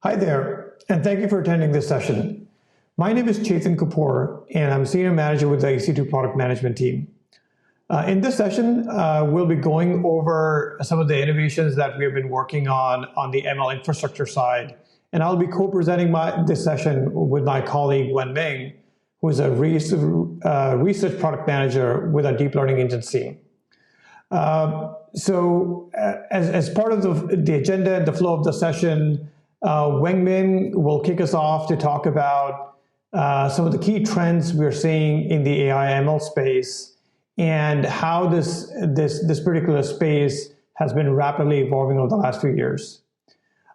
Hi there, and thank you for attending this session. My name is Chetan Kapoor, and I'm Senior Manager with the EC2 Product Management team. In this session, we'll be going over some of the innovations that we have been working on the ML infrastructure side, and I'll be co-presenting this session with my colleague Wenming, who is a research product manager with our deep learning engines team. As part of the agenda and the flow of the session, Wenming will kick us off to talk about some of the key trends we're seeing in the AI ML space and how this particular space has been rapidly evolving over the last few years.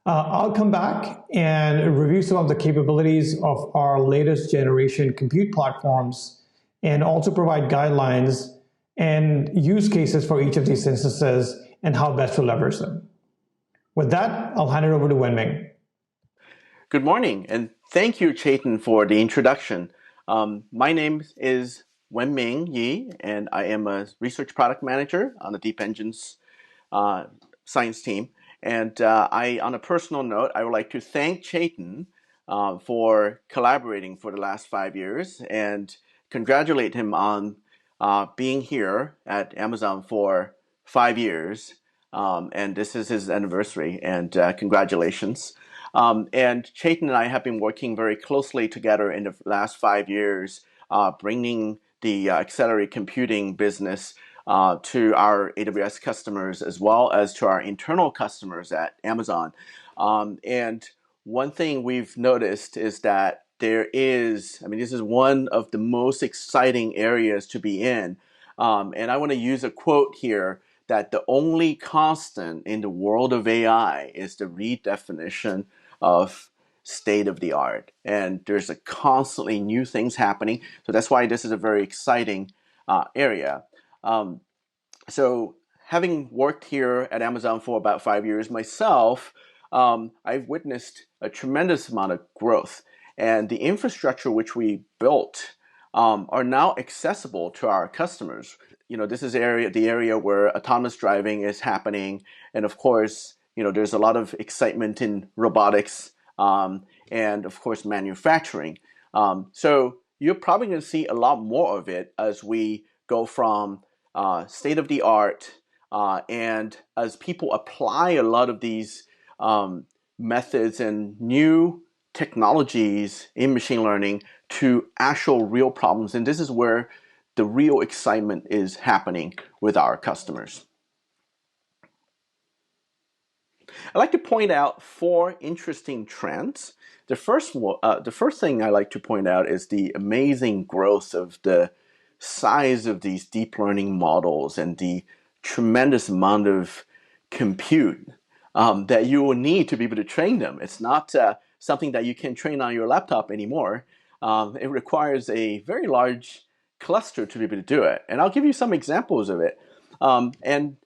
I'll come back and review some of the capabilities of our latest generation compute platforms and also provide guidelines and use cases for each of these instances and how best to leverage them. With that, I'll hand it over to Wenming. Good morning, and thank you, Chetan, for the introduction. My name is Wenming Yi, and I am a research product manager on the Deep Engines science team. And on a personal note, I would like to thank Chetan for collaborating for the last 5 years and congratulate him on being here at Amazon for 5 years. And this is his anniversary, and congratulations. And Chetan and I have been working very closely together in the last 5 years, bringing the accelerated computing business to our AWS customers as well as to our internal customers at Amazon. And one thing we've noticed is that this is one of the most exciting areas to be in. And I want to use a quote here that the only constant in the world of AI is the redefinition of state of the art, and there's constantly new things happening. So that's why this is a very exciting area. So having worked here at Amazon for about 5 years myself, I've witnessed a tremendous amount of growth, and the infrastructure which we built are now accessible to our customers. This is the area where autonomous driving is happening, and of course, there's a lot of excitement in robotics and, of course, manufacturing. So you're probably going to see a lot more of it as we go from state-of-the-art and as people apply a lot of these methods and new technologies in machine learning to actual real problems. And this is where the real excitement is happening with our customers. I'd like to point out 4 interesting trends. The first thing I like to point out is the amazing growth of the size of these deep learning models and the tremendous amount of compute that you will need to be able to train them. It's not something that you can train on your laptop anymore. It requires a very large cluster to be able to do it. And I'll give you some examples of it. And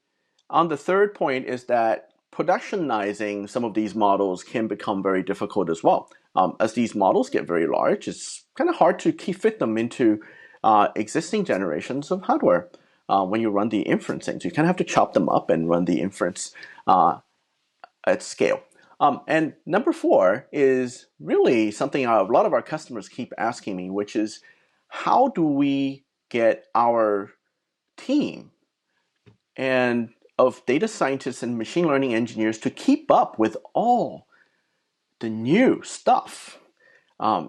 on the third point is that productionizing some of these models can become very difficult as well. As these models get very large, it's kind of hard to fit them into existing generations of hardware when you run the inferencing. So you kind of have to chop them up and run the inference at scale. And number 4 is really something a lot of our customers keep asking me, which is how do we get our team and of data scientists and machine learning engineers to keep up with all the new stuff,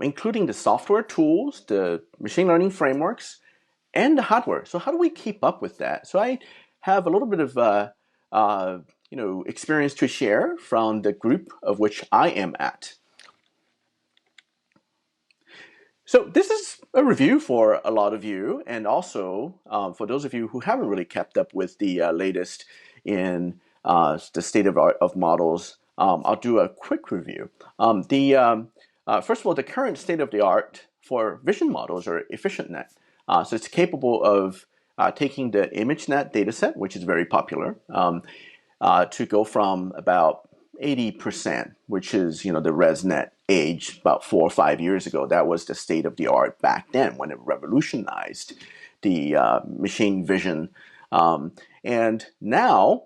including the software tools, the machine learning frameworks, and the hardware. So how do we keep up with that? So I have a little bit of experience to share from the group of which I am at. So this is a review for a lot of you, and also for those of you who haven't really kept up with the latest in the state of art of models. I'll do a quick review. First of all, the current state of the art for vision models are EfficientNet. So it's capable of taking the ImageNet dataset, which is very popular, to go from about 80%, which is the ResNet age about 4 or 5 years ago. That was the state of the art back then when it revolutionized the machine vision. And now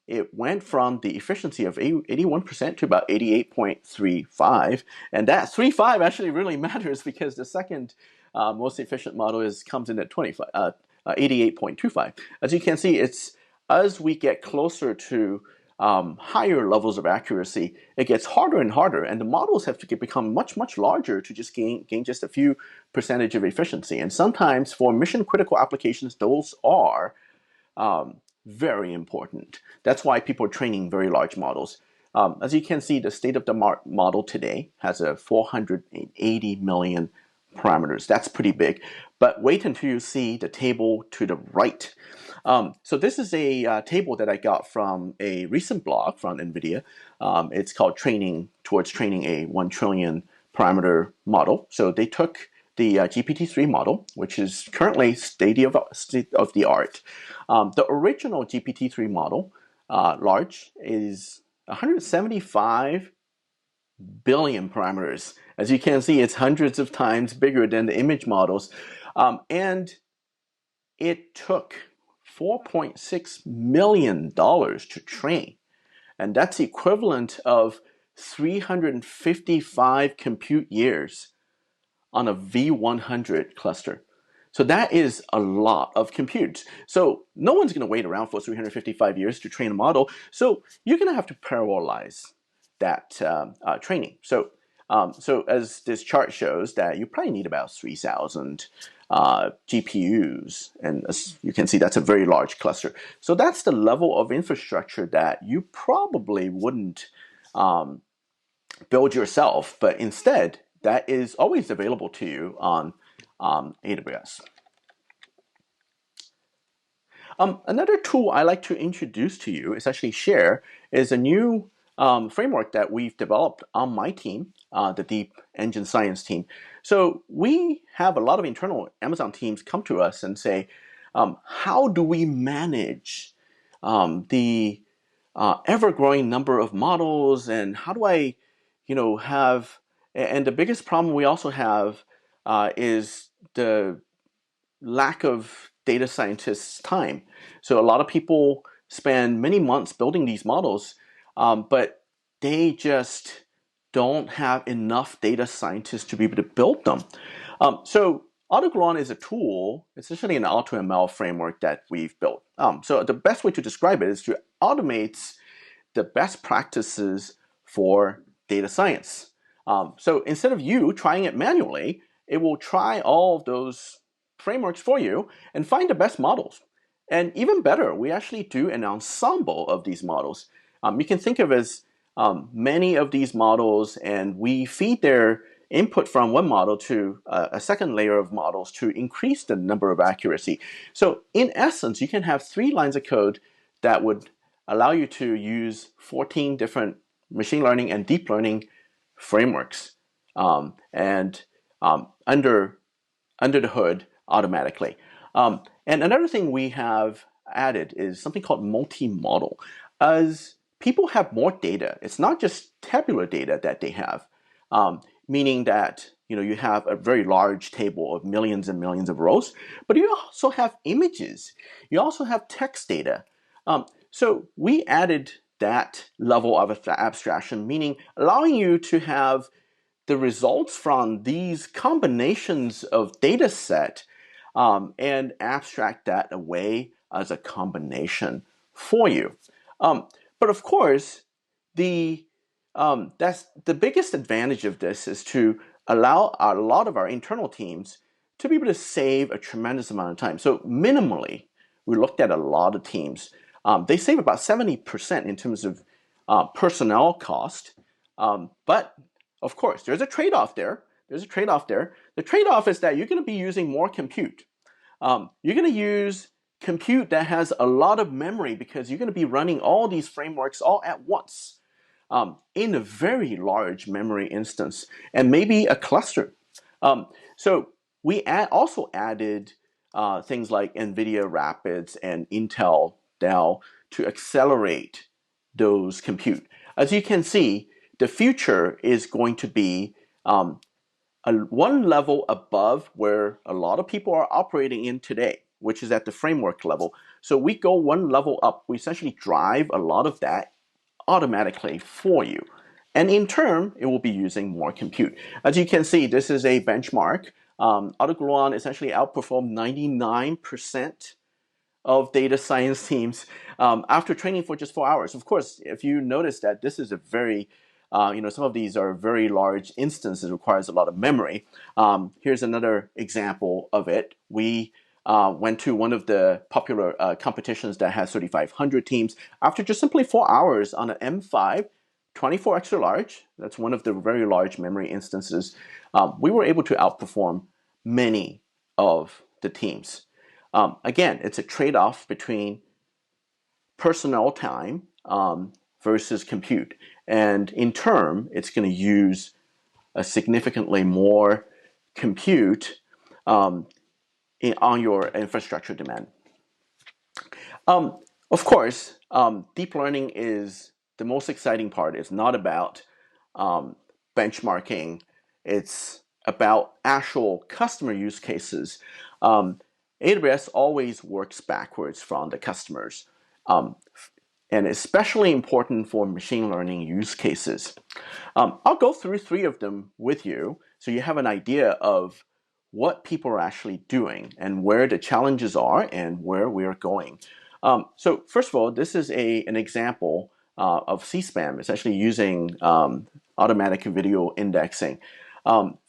it went from the efficiency of 81% to about 88.35. And that 3.5 actually really matters because the second most efficient model comes in at 88.25. As you can see, it's as we get closer to higher levels of accuracy, it gets harder and harder, and the models have to become much, much larger to just gain just a few percentage of efficiency. And sometimes for mission critical applications, those are very important. That's why people are training very large models. As you can see, the state-of-the-art model today has a 480 million parameters. That's pretty big. But wait until you see the table to the right. So this is a table that I got from a recent blog from NVIDIA. It's called Towards Training a 1 Trillion Parameter Model. So they took the GPT-3 model, which is currently state of the art. The original GPT-3 model, large, is 175 billion parameters. As you can see, it's hundreds of times bigger than the image models. And it took $4.6 million to train. And that's equivalent of 355 compute years on a V100 cluster. So that is a lot of compute. So no one's going to wait around for 355 years to train a model. So you're going to have to parallelize that training. So as this chart shows, that you probably need about 3,000 GPUs, and as you can see, that's a very large cluster. So that's the level of infrastructure that you probably wouldn't build yourself, but instead, that is always available to you on AWS. Another tool I like to introduce to you, especially share, is a new framework that we've developed on my team, the Deep Engine Science team. So we have a lot of internal Amazon teams come to us and say, how do we manage the ever-growing number of models, and how do I, have, and the biggest problem we also have is the lack of data scientists' time. So a lot of people spend many months building these models, but they just don't have enough data scientists to be able to build them. So AutoGluon is a tool, it's essentially an AutoML framework that we've built. So the best way to describe it is to automate the best practices for data science. So instead of you trying it manually, it will try all of those frameworks for you and find the best models. And even better, we actually do an ensemble of these models. You can think of as many of these models, and we feed their input from one model to a second layer of models to increase the number of accuracy. So in essence, you can have 3 lines of code that would allow you to use 14 different machine learning and deep learning frameworks under the hood automatically. And another thing we have added is something called multi-model. As people have more data, it's not just tabular data that they have, meaning that you have a very large table of millions and millions of rows, but you also have images. You also have text data. So we added that level of abstraction, meaning allowing you to have the results from these combinations of data set and abstract that away as a combination for you. But of course, that's the biggest advantage of this is to allow a lot of our internal teams to be able to save a tremendous amount of time. So minimally, we looked at a lot of teams. They save about 70% in terms of personnel cost. But of course, there's a trade-off there. The trade-off is that you're going to be using more compute. You're going to use compute that has a lot of memory because you're going to be running all these frameworks all at once in a very large memory instance and maybe a cluster. So we also added things like NVIDIA Rapids and Intel Dell to accelerate those compute. As you can see, the future is going to be one level above where a lot of people are operating in today. which is at the framework level. So we go one level up. We essentially drive a lot of that automatically for you. And in turn, it will be using more compute. As you can see, this is a benchmark. AutoGluon essentially outperformed 99% of data science teams after training for just 4 hours. Of course, if you notice that this is a very, some of these are very large instances, requires a lot of memory. Here's another example of it. We went to one of the popular competitions that has 3,500 teams. After just simply 4 hours on an M5, 24 extra large, that's one of the very large memory instances, we were able to outperform many of the teams. Again, it's a trade-off between personnel time versus compute. And in turn, it's going to use a significantly more compute on your infrastructure demand. Of course, deep learning is the most exciting part. It's not about benchmarking. It's about actual customer use cases. AWS always works backwards from the customers, and especially important for machine learning use cases. I'll go through 3 of them with you so you have an idea of what people are actually doing and where the challenges are and where we're going. So first of all, this is an example of C-SPAN, essentially using automatic video indexing.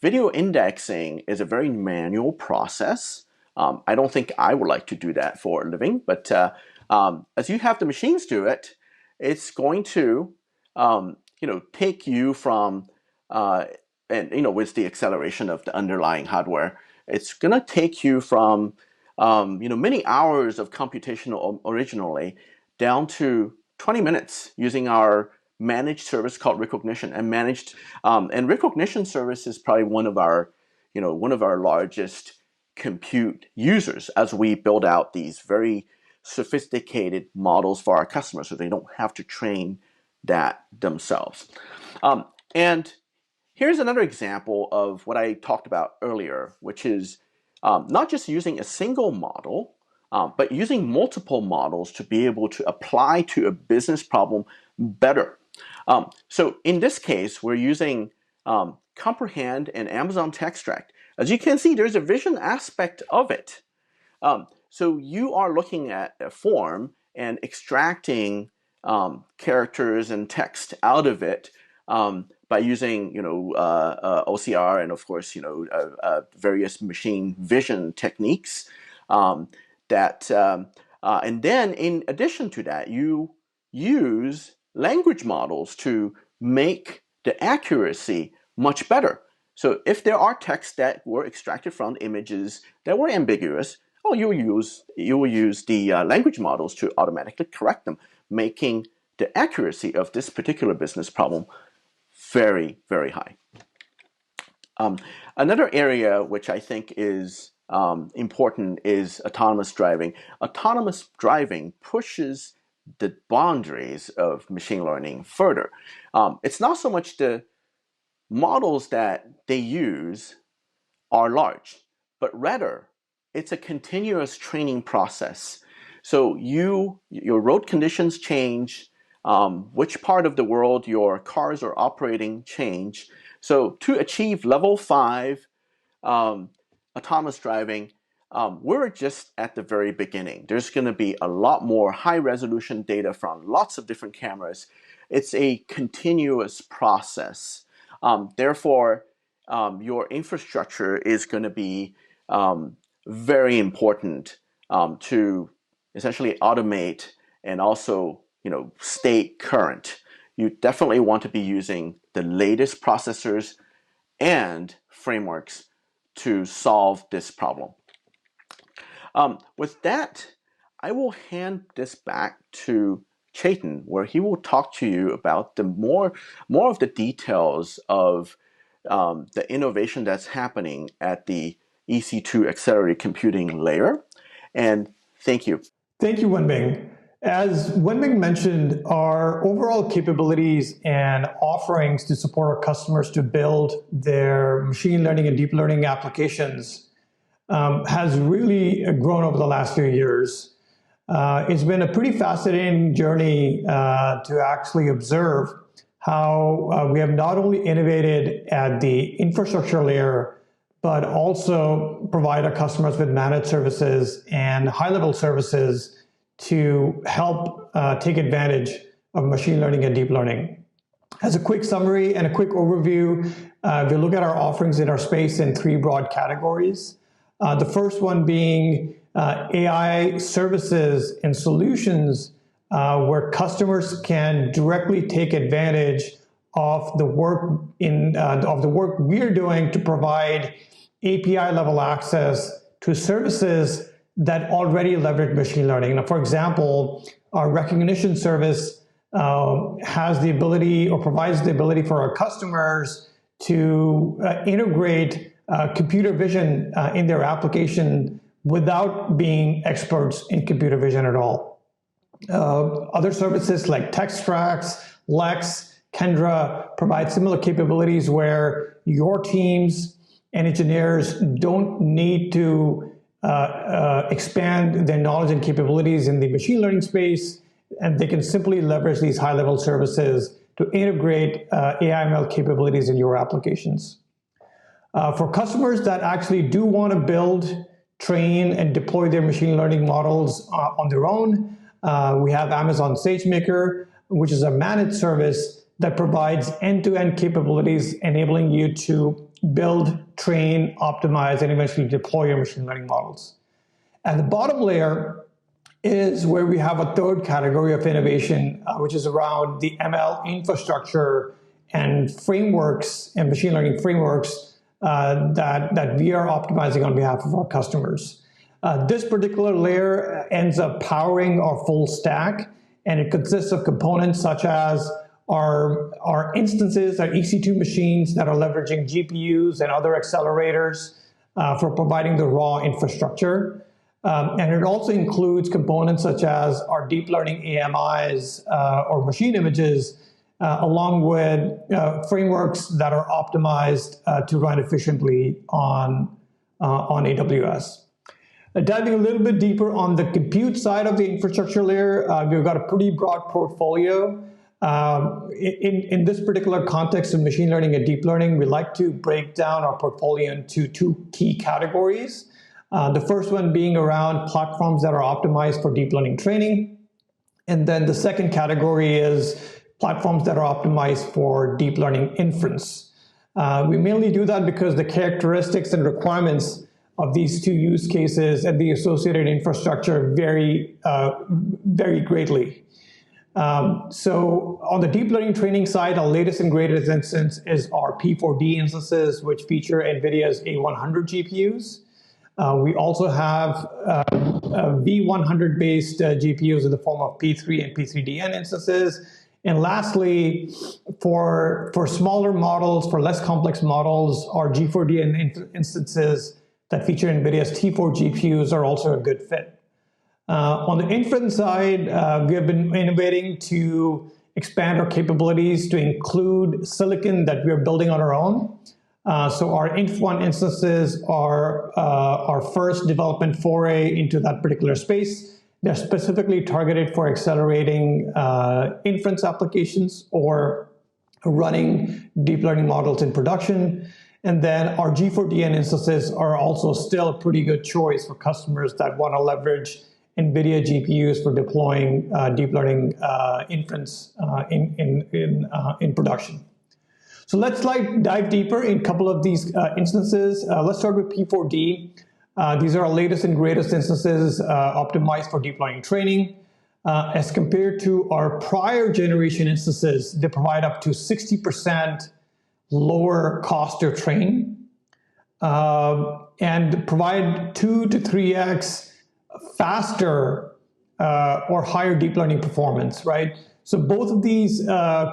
Video indexing is a very manual process. I don't think I would like to do that for a living, but as you have the machines do it, it's going to take you from with the acceleration of the underlying hardware, it's going to take you from many hours of computation originally down to 20 minutes using our managed service called Recognition. And Recognition service is probably one of our largest compute users as we build out these very sophisticated models for our customers so they don't have to train that themselves. And here's another example of what I talked about earlier, which is not just using a single model, but using multiple models to be able to apply to a business problem better. So in this case, we're using Comprehend and Amazon TextRect. As you can see, there's a vision aspect of it. So you are looking at a form and extracting characters and text out of it by using OCR and of course various machine vision techniques. And then in addition to that, you use language models to make the accuracy much better. So if there are texts that were extracted from images that were ambiguous, you will use the language models to automatically correct them, making the accuracy of this particular business problem very, very high. Another area which I think is important is autonomous driving. Autonomous driving pushes the boundaries of machine learning further. It's not so much the models that they use are large, but rather it's a continuous training process. So your road conditions change, which part of the world your cars are operating change. So to achieve level 5 autonomous driving, we're just at the very beginning. There's going to be a lot more high resolution data from lots of different cameras. It's a continuous process. Therefore, your infrastructure is going to be very important to essentially automate and also stay current. You definitely want to be using the latest processors and frameworks to solve this problem. With that, I will hand this back to Chetan, where he will talk to you about the more of the details of the innovation that's happening at the EC2 accelerated computing layer. And thank you. Thank you, Wenbing. As Wenbing mentioned, our overall capabilities and offerings to support our customers to build their machine learning and deep learning applications has really grown over the last few years. It's been a pretty fascinating journey to actually observe how we have not only innovated at the infrastructure layer, but also provide our customers with managed services and high-level services to help take advantage of machine learning and deep learning. As a quick summary and a quick overview, we look at our offerings in our space in three broad categories. The first one being AI services and solutions where customers can directly take advantage of the work we're doing to provide API-level access to services that already leverage machine learning. Now, for example, our recognition service has the ability or provides the ability for our customers to integrate computer vision in their application without being experts in computer vision at all. Other services like Textrax, Lex, Kendra provide similar capabilities where your teams and engineers don't need to expand their knowledge and capabilities in the machine learning space, and they can simply leverage these high-level services to integrate AI/ML capabilities in your applications. For customers that actually do want to build, train, and deploy their machine learning models on their own, we have Amazon SageMaker, which is a managed service that provides end-to-end capabilities, enabling you to build, train, optimize, and eventually deploy your machine learning models. At the bottom layer is where we have a third category of innovation, which is around the ML infrastructure and frameworks and machine learning frameworks that we are optimizing on behalf of our customers. This particular layer ends up powering our full stack, and it consists of components such as our instances, our EC2 machines that are leveraging GPUs and other accelerators for providing the raw infrastructure. And it also includes components such as our deep learning AMIs or machine images, along with frameworks that are optimized to run efficiently on AWS. Diving a little bit deeper on the compute side of the infrastructure layer, we've got a pretty broad portfolio. In this particular context of machine learning and deep learning, we like to break down our portfolio into two key categories. The first one being around platforms that are optimized for deep learning training. And then the second category is platforms that are optimized for deep learning inference. We mainly do that because the characteristics and requirements of these two use cases and the associated infrastructure vary greatly. So on the deep learning training side, our latest and greatest instance is our P4d instances, which feature NVIDIA's A100 GPUs. We also have V100-based GPUs in the form of P3 and P3dn instances. And lastly, for smaller models, for less complex models, our G4d instances that feature NVIDIA's T4 GPUs are also a good fit. On the inference side, we have been innovating to expand our capabilities to include silicon that we are building on our own. So our Inf1 instances are our first development foray into that particular space. They're specifically targeted for accelerating inference applications or running deep learning models in production. And then our G4dn instances are also still a pretty good choice for customers that want to leverage NVIDIA GPUs for deploying deep learning inference in production. So let's dive deeper in a couple of these instances. Let's start with P4d. These are our latest and greatest instances optimized for deep learning training. As compared to our prior generation instances, they provide up to 60% lower cost to train and provide 2 to 3x faster or higher deep learning performance, right? So both of these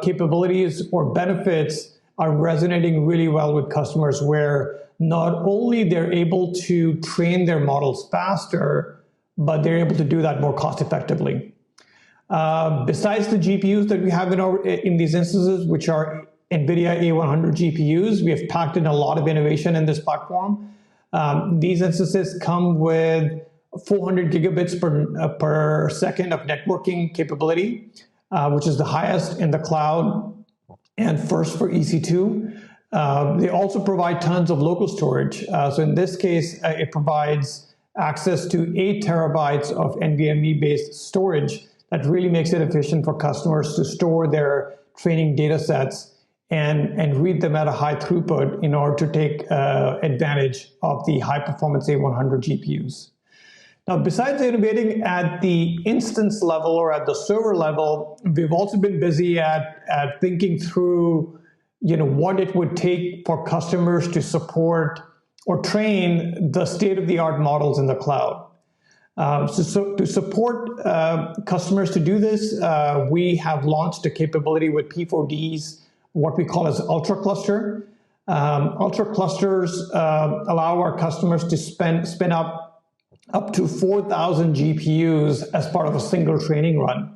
capabilities or benefits are resonating really well with customers where not only they're able to train their models faster, but they're able to do that more cost effectively. Besides the GPUs that we have in these instances, which are NVIDIA A100 GPUs, we have packed in a lot of innovation in this platform. These instances come with 400 gigabits per second of networking capability, which is the highest in the cloud and first for EC2. They also provide tons of local storage. So in this case, it provides access to 8 terabytes of NVMe-based storage that really makes it efficient for customers to store their training data sets and read them at a high throughput in order to take advantage of the high-performance A100 GPUs. Now, besides innovating at the instance level or at the server level, we've also been busy at thinking through, what it would take for customers to support or train the state-of-the-art models in the cloud. So to support customers to do this, we have launched a capability with P4Ds, what we call as UltraCluster. UltraClusters allow our customers to spin up to 4,000 GPUs as part of a single training run.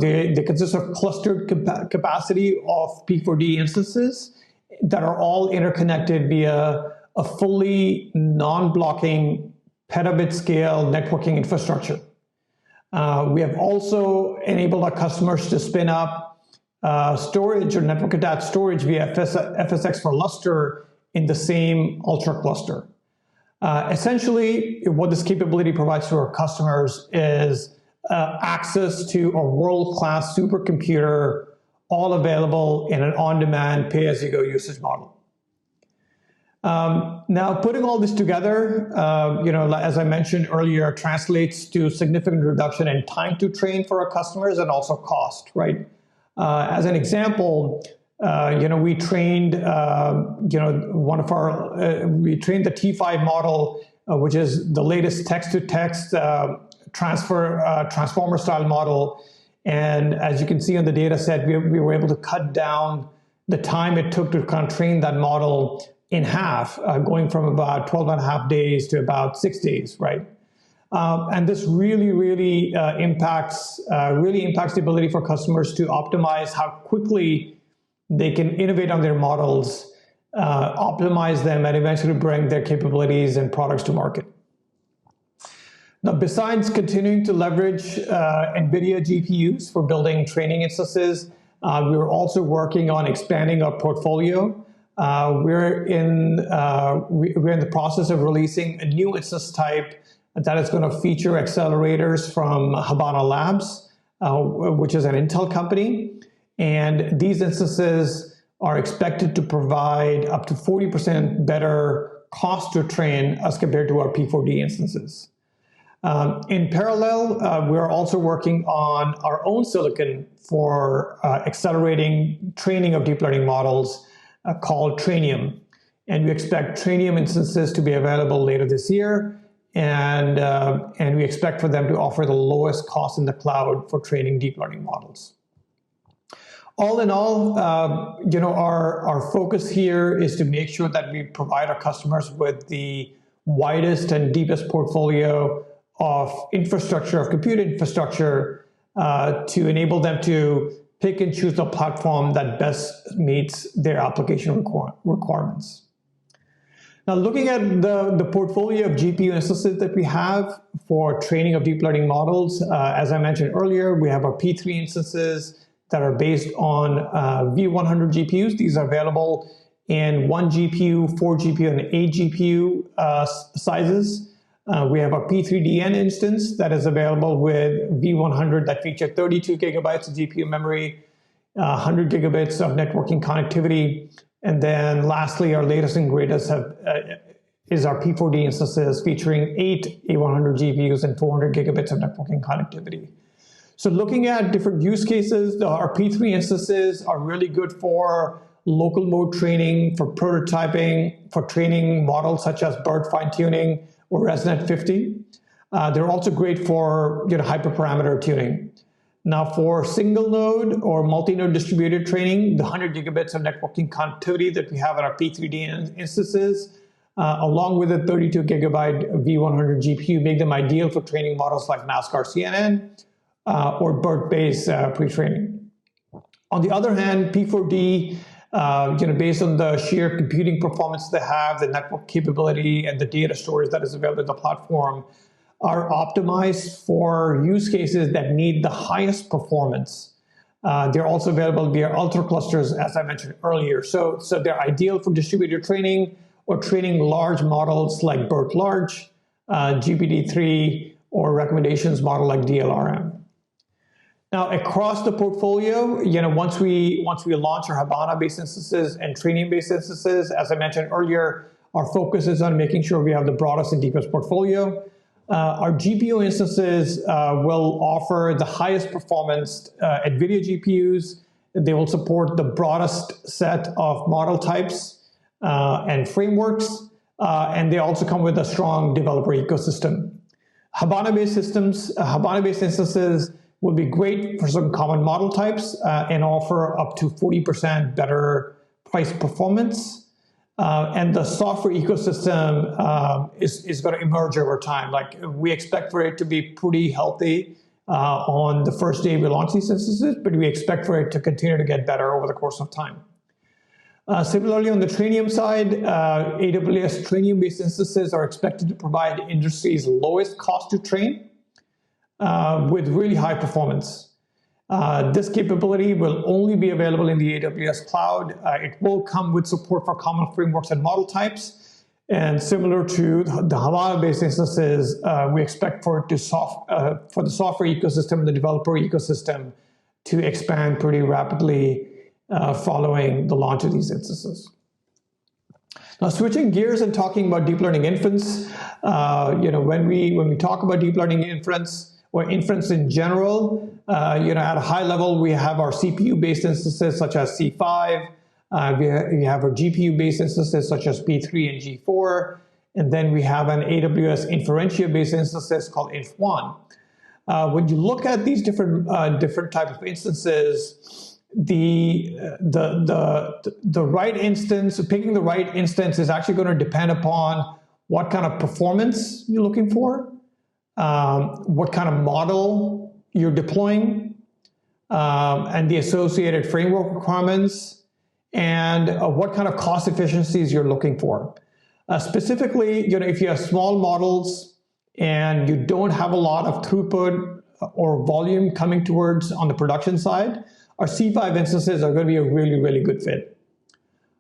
They consist of clustered capacity of P4D instances that are all interconnected via a fully non-blocking petabit scale networking infrastructure. We have also enabled our customers to spin up storage or network attached storage via FSX for Lustre in the same UltraCluster. Essentially, what this capability provides to our customers is access to a world-class supercomputer, all available in an on-demand, pay-as-you-go usage model. Now, putting all this together, as I mentioned earlier, translates to significant reduction in time to train for our customers and also cost, right? As an example, we trained, we trained the T5 model, which is the latest text-to-text transformer-style model. And as you can see on the data set, we were able to cut down the time it took to kind of train that model in half, going from about 12 and a half days to about 6 days, right? And this really impacts the ability for customers to optimize how quickly they can innovate on their models, optimize them, and eventually bring their capabilities and products to market. Now, besides continuing to leverage NVIDIA GPUs for building training instances, we're also working on expanding our portfolio. We're in the process of releasing a new instance type that is going to feature accelerators from Habana Labs, which is an Intel company. And these instances are expected to provide up to 40% better cost to train as compared to our P4D instances. In parallel, we're also working on our own silicon for accelerating training of deep learning models called Trainium. And we expect Trainium instances to be available later this year. And we expect for them to offer the lowest cost in the cloud for training deep learning models. All in all, our focus here is to make sure that we provide our customers with the widest and deepest portfolio of infrastructure, of compute infrastructure, to enable them to pick and choose the platform that best meets their application requirements. Now, looking at the portfolio of GPU instances that we have for training of deep learning models, as I mentioned earlier, we have our P3 instances that are based on V100 GPUs. These are available in 1 GPU, 4 GPU, and 8 GPU sizes. We have a P3DN instance that is available with V100 that feature 32 gigabytes of GPU memory, 100 gigabits of networking connectivity. And then lastly, our latest and greatest is our P4D instances featuring 8 A100 GPUs and 400 gigabits of networking connectivity. So looking at different use cases, our P3 instances are really good for local mode training, for prototyping, for training models such as BERT fine-tuning or ResNet 50. They're also great for hyperparameter tuning. Now, for single node or multi-node distributed training, the 100 gigabits of networking connectivity that we have in our P3D instances, along with a 32 gigabyte V100 GPU, make them ideal for training models like NASCAR CNN or BERT-based pre-training. On the other hand, P4D based on the sheer computing performance they have, the network capability, and the data storage that is available in the platform, are optimized for use cases that need the highest performance. They're also available via UltraClusters, as I mentioned earlier. So they're ideal for distributed training or training large models like BERT Large, GPT-3, or recommendations model like DLRM. Now, across the portfolio, once we launch our Habana-based instances and Trainium-based instances, as I mentioned earlier, our focus is on making sure we have the broadest and deepest portfolio. Our GPU instances will offer the highest performance NVIDIA GPUs. They will support the broadest set of model types and frameworks, and they also come with a strong developer ecosystem. Habana-based instances will be great for some common model types and offer up to 40% better price performance. And the software ecosystem is going to emerge over time. Like, we expect for it to be pretty healthy on the first day we launch these instances, but we expect for it to continue to get better over the course of time. Similarly, on the Trainium side, AWS Trainium-based instances are expected to provide the industry's lowest cost to train with really high performance. This capability will only be available in the AWS cloud. It will come with support for common frameworks and model types. And similar to the Habana-based instances, we expect for the software ecosystem and the developer ecosystem to expand pretty rapidly following the launch of these instances. Now, switching gears and talking about deep learning inference, when we talk about deep learning inference, or inference in general, at a high level, we have our CPU-based instances such as C5, we have our GPU-based instances such as P3 and G4, and then we have an AWS Inferentia-based instances called Inf1. When you look at these different type of instances, the right instance, picking the right instance is actually going to depend upon what kind of performance you're looking for, what kind of model you're deploying, and the associated framework requirements, and what kind of cost efficiencies you're looking for. Specifically, if you have small models and you don't have a lot of throughput or volume coming towards on the production side, our C5 instances are going to be a really, really good fit.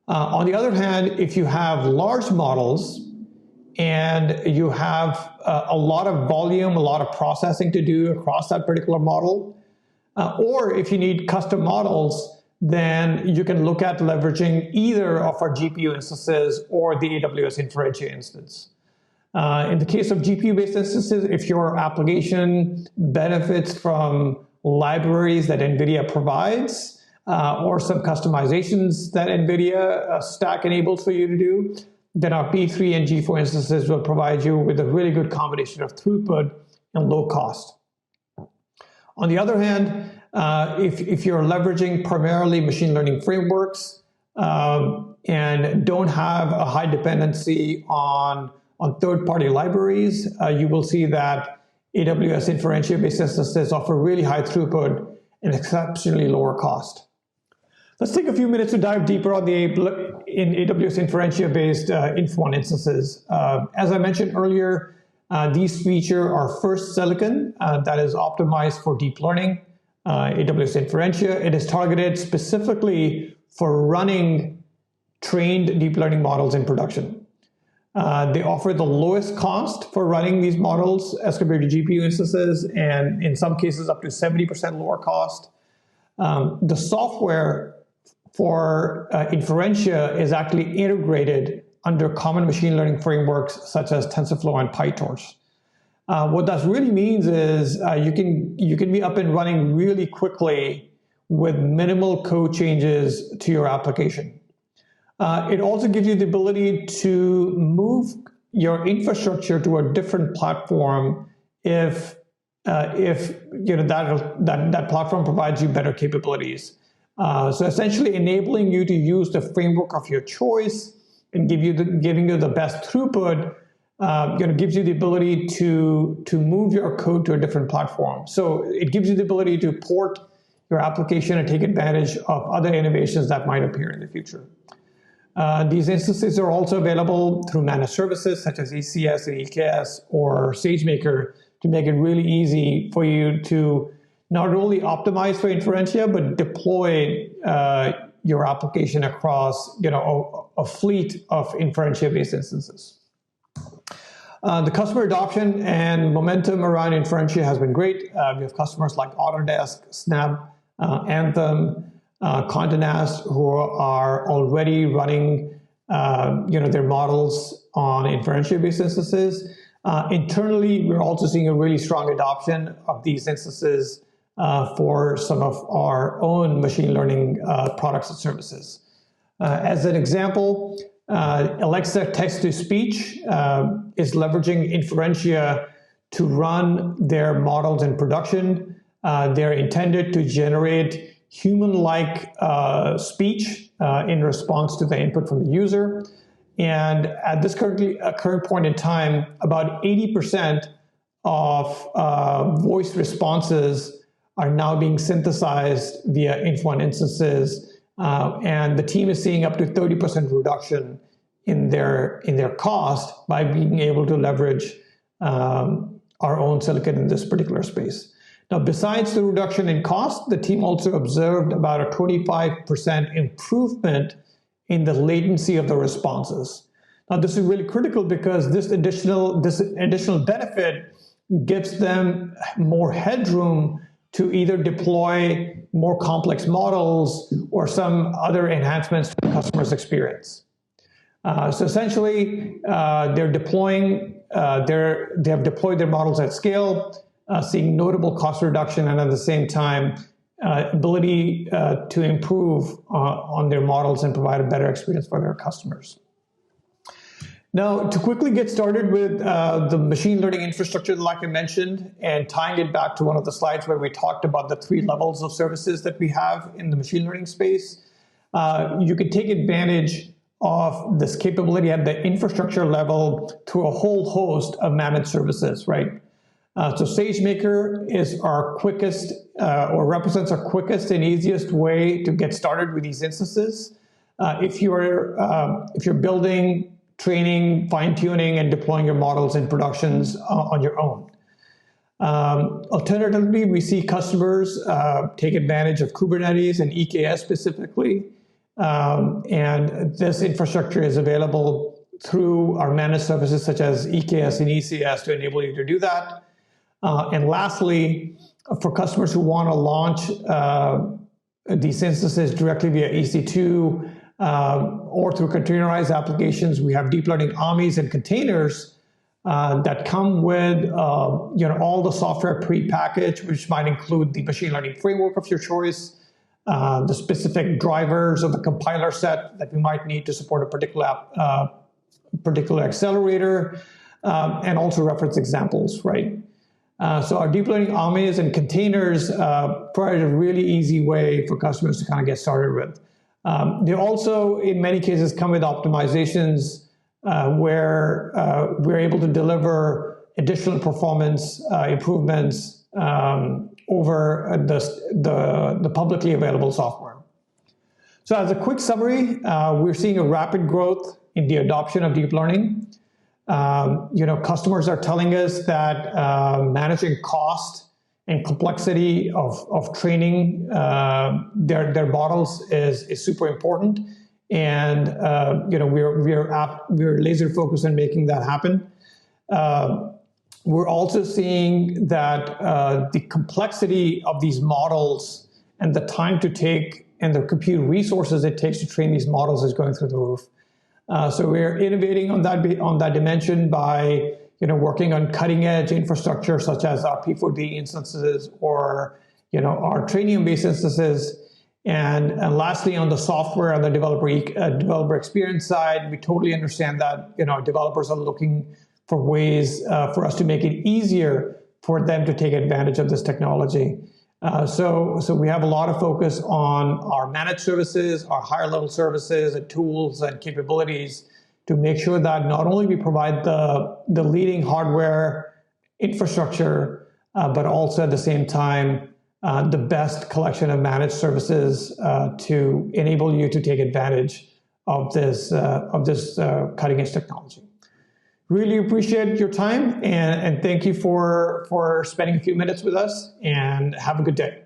On the other hand, if you have large models and you have a lot of volume, a lot of processing to do across that particular model, or if you need custom models, then you can look at leveraging either of our GPU instances or the AWS Inferentia instance. In the case of GPU-based instances, if your application benefits from libraries that NVIDIA provides, or some customizations that NVIDIA stack enables for you to do, then our P3 and G4 instances will provide you with a really good combination of throughput and low cost. On the other hand, if you're leveraging primarily machine learning frameworks and don't have a high dependency on third-party libraries, you will see that AWS Inferentia-based instances offer really high throughput and exceptionally lower cost. Let's take a few minutes to dive deeper on in AWS Inferentia-based Inf1 instances. As I mentioned earlier, these feature our first silicon that is optimized for deep learning, AWS Inferentia. It is targeted specifically for running trained deep learning models in production. They offer the lowest cost for running these models as compared to GPU instances, and in some cases up to 70% lower cost. The software for Inferentia is actually integrated under common machine learning frameworks such as TensorFlow and PyTorch. What that really means is you can be up and running really quickly with minimal code changes to your application. It also gives you the ability to move your infrastructure to a different platform if that platform provides you better capabilities. So essentially enabling you to use the framework of your choice and giving you the best throughput, gives you the ability to move your code to a different platform. So it gives you the ability to port your application and take advantage of other innovations that might appear in the future. These instances are also available through managed services such as ECS and EKS or SageMaker to make it really easy for you to not only optimize for Inferentia, but deploy your application across a fleet of Inferentia-based instances. The customer adoption and momentum around Inferentia has been great. We have customers like Autodesk, Snap, Anthem, Condé Nast, who are already running their models on Inferentia-based instances. Internally, we're also seeing a really strong adoption of these instances for some of our own machine learning products and services. As an example, Alexa text-to-speech is leveraging Inferentia to run their models in production. They're intended to generate human-like speech in response to the input from the user. And at this current point in time, about 80% of voice responses are now being synthesized via Inf1 instances, and the team is seeing up to 30% reduction in their cost by being able to leverage our own silicon in this particular space. Now, besides the reduction in cost, the team also observed about a 25% improvement in the latency of the responses. Now, this is really critical because this additional benefit gives them more headroom to either deploy more complex models or some other enhancements to the customer's experience. So essentially, they have deployed their models at scale, seeing notable cost reduction, and at the same time, ability to improve on their models and provide a better experience for their customers. Now, to quickly get started with the machine learning infrastructure, like I mentioned, and tying it back to one of the slides where we talked about the 3 levels of services that we have in the machine learning space, you can take advantage of this capability at the infrastructure level through a whole host of managed services, right? So SageMaker is our quickest, or represents our quickest and easiest way to get started with these instances. If you're building, training, fine-tuning, and deploying your models in productions on your own. Alternatively, we see customers take advantage of Kubernetes and EKS specifically, and this infrastructure is available through our managed services such as EKS and ECS to enable you to do that. And lastly, for customers who want to launch these instances directly via EC2 or through containerized applications, we have deep learning armies and containers that come with all the software pre-packaged, which might include the machine learning framework of your choice, the specific drivers of the compiler set that we might need to support a particular accelerator, and also reference examples, right? So our deep learning armies and containers provide a really easy way for customers to kind of get started with. They also, in many cases, come with optimizations where we're able to deliver additional performance improvements over the publicly available software. So as a quick summary, we're seeing a rapid growth in the adoption of deep learning. Customers are telling us that managing cost and complexity of training their models is super important, and we're laser focused on making that happen. We're also seeing that the complexity of these models and the time to take and the compute resources it takes to train these models is going through the roof. So we're innovating on that dimension by working on cutting edge infrastructure such as our P4d instances or our Trainium-based instances. And lastly, on the software and the developer experience side, we totally understand that developers are looking for ways for us to make it easier for them to take advantage of this technology. So we have a lot of focus on our managed services, our higher level services and tools and capabilities to make sure that not only we provide the leading hardware infrastructure, but also at the same time the best collection of managed services to enable you to take advantage of this cutting edge technology. Really appreciate your time, and thank you for spending a few minutes with us, and have a good day.